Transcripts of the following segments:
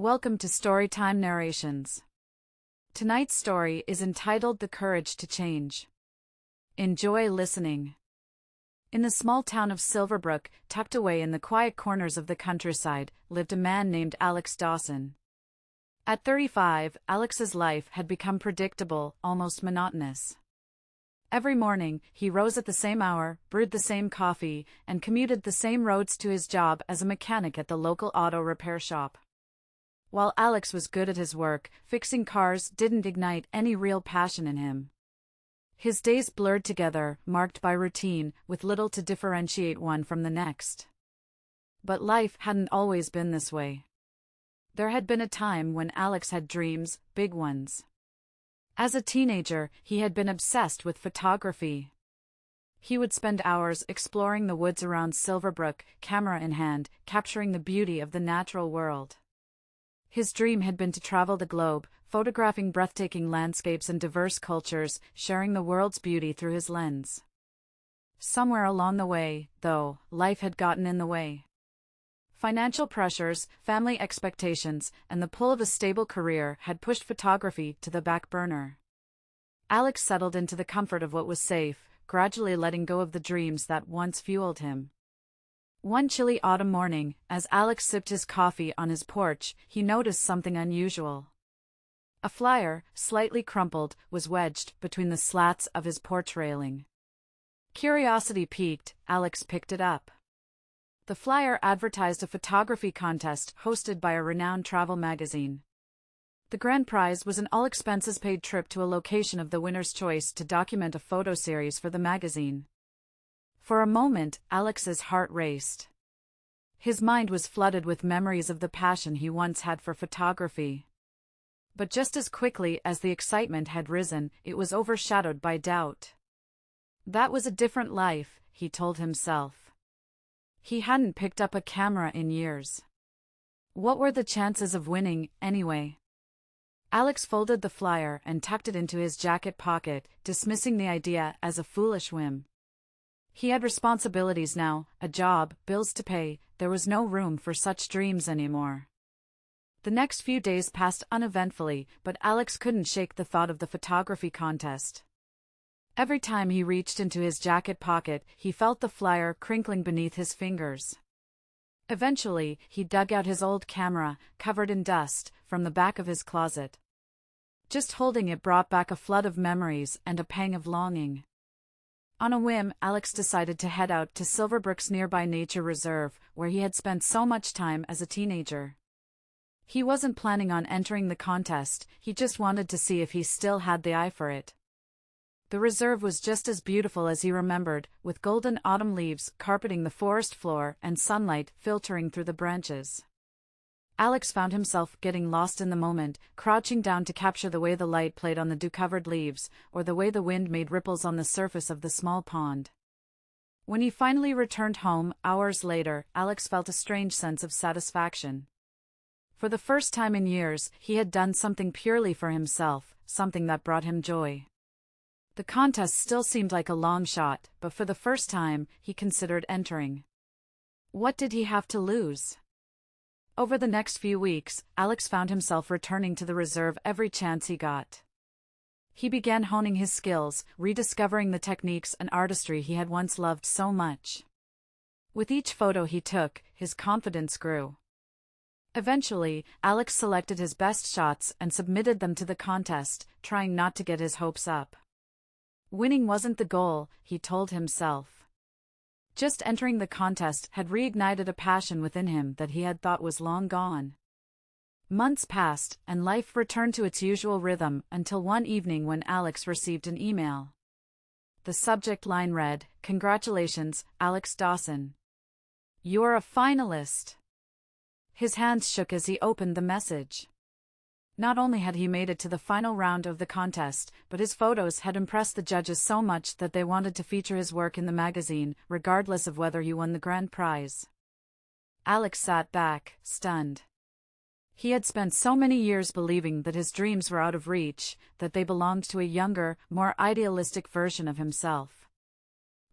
Welcome to Storytime Narrations. Tonight's story is entitled The Courage to Change. Enjoy listening. In the small town of Silverbrook, tucked away in the quiet corners of the countryside, lived a man named Alex Dawson. At 35, Alex's life had become predictable, almost monotonous. Every morning, he rose at the same hour, brewed the same coffee, and commuted the same roads to his job as a mechanic at the local auto repair shop. While Alex was good at his work, fixing cars didn't ignite any real passion in him. His days blurred together, marked by routine, with little to differentiate one from the next. But life hadn't always been this way. There had been a time when Alex had dreams, big ones. As a teenager, he had been obsessed with photography. He would spend hours exploring the woods around Silverbrook, camera in hand, capturing the beauty of the natural world. His dream had been to travel the globe, photographing breathtaking landscapes and diverse cultures, sharing the world's beauty through his lens. Somewhere along the way, though, life had gotten in the way. Financial pressures, family expectations, and the pull of a stable career had pushed photography to the back burner. Alex settled into the comfort of what was safe, gradually letting go of the dreams that once fueled him. One chilly autumn morning, as Alex sipped his coffee on his porch, he noticed something unusual. A flyer, slightly crumpled, was wedged between the slats of his porch railing. Curiosity piqued, Alex picked it up. The flyer advertised a photography contest hosted by a renowned travel magazine. The grand prize was an all-expenses-paid trip to a location of the winner's choice to document a photo series for the magazine. For a moment, Alex's heart raced. His mind was flooded with memories of the passion he once had for photography. But just as quickly as the excitement had risen, it was overshadowed by doubt. That was a different life, he told himself. He hadn't picked up a camera in years. What were the chances of winning, anyway? Alex folded the flyer and tucked it into his jacket pocket, dismissing the idea as a foolish whim. He had responsibilities now, a job, bills to pay. There was no room for such dreams anymore. The next few days passed uneventfully, but Alex couldn't shake the thought of the photography contest. Every time he reached into his jacket pocket, he felt the flyer crinkling beneath his fingers. Eventually, he dug out his old camera, covered in dust, from the back of his closet. Just holding it brought back a flood of memories and a pang of longing. On a whim, Alex decided to head out to Silverbrook's nearby nature reserve, where he had spent so much time as a teenager. He wasn't planning on entering the contest, he just wanted to see if he still had the eye for it. The reserve was just as beautiful as he remembered, with golden autumn leaves carpeting the forest floor and sunlight filtering through the branches. Alex found himself getting lost in the moment, crouching down to capture the way the light played on the dew-covered leaves, or the way the wind made ripples on the surface of the small pond. When he finally returned home, hours later, Alex felt a strange sense of satisfaction. For the first time in years, he had done something purely for himself, something that brought him joy. The contest still seemed like a long shot, but for the first time, he considered entering. What did he have to lose? Over the next few weeks, Alex found himself returning to the reserve every chance he got. He began honing his skills, rediscovering the techniques and artistry he had once loved so much. With each photo he took, his confidence grew. Eventually, Alex selected his best shots and submitted them to the contest, trying not to get his hopes up. Winning wasn't the goal, he told himself. Just entering the contest had reignited a passion within him that he had thought was long gone. Months passed, and life returned to its usual rhythm until one evening when Alex received an email. The subject line read, "Congratulations, Alex Dawson. You're a finalist." His hands shook as he opened the message. Not only had he made it to the final round of the contest, but his photos had impressed the judges so much that they wanted to feature his work in the magazine, regardless of whether he won the grand prize. Alex sat back, stunned. He had spent so many years believing that his dreams were out of reach, that they belonged to a younger, more idealistic version of himself.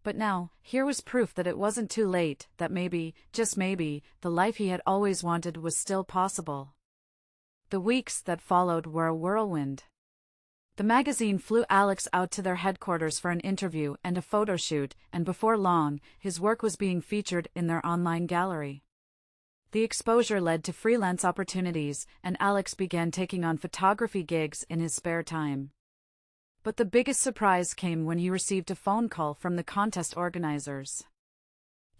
But now, here was proof that it wasn't too late, that maybe, just maybe, the life he had always wanted was still possible. The weeks that followed were a whirlwind. The magazine flew Alex out to their headquarters for an interview and a photo shoot, and before long, his work was being featured in their online gallery. The exposure led to freelance opportunities, and Alex began taking on photography gigs in his spare time. But the biggest surprise came when he received a phone call from the contest organizers.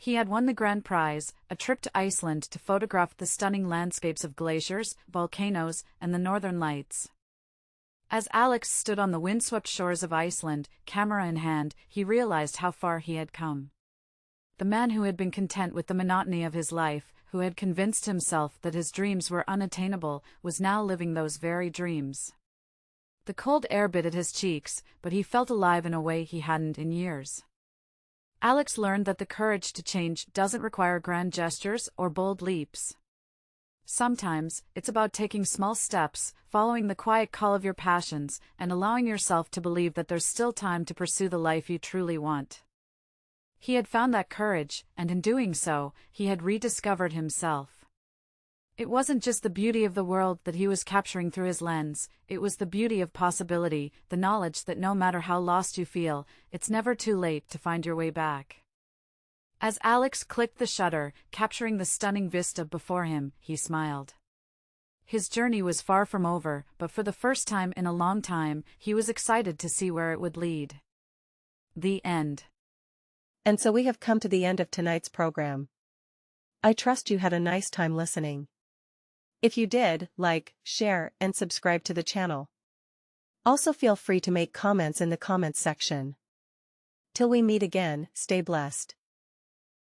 He had won the grand prize, a trip to Iceland to photograph the stunning landscapes of glaciers, volcanoes, and the northern lights. As Alex stood on the windswept shores of Iceland, camera in hand, he realized how far he had come. The man who had been content with the monotony of his life, who had convinced himself that his dreams were unattainable, was now living those very dreams. The cold air bit at his cheeks, but he felt alive in a way he hadn't in years. Alex learned that the courage to change doesn't require grand gestures or bold leaps. Sometimes, it's about taking small steps, following the quiet call of your passions, and allowing yourself to believe that there's still time to pursue the life you truly want. He had found that courage, and in doing so, he had rediscovered himself. It wasn't just the beauty of the world that he was capturing through his lens, it was the beauty of possibility, the knowledge that no matter how lost you feel, it's never too late to find your way back. As Alex clicked the shutter, capturing the stunning vista before him, he smiled. His journey was far from over, but for the first time in a long time, he was excited to see where it would lead. The end. And so we have come to the end of tonight's program. I trust you had a nice time listening. If you did, like, share, and subscribe to the channel. Also feel free to make comments in the comments section. Till we meet again, stay blessed.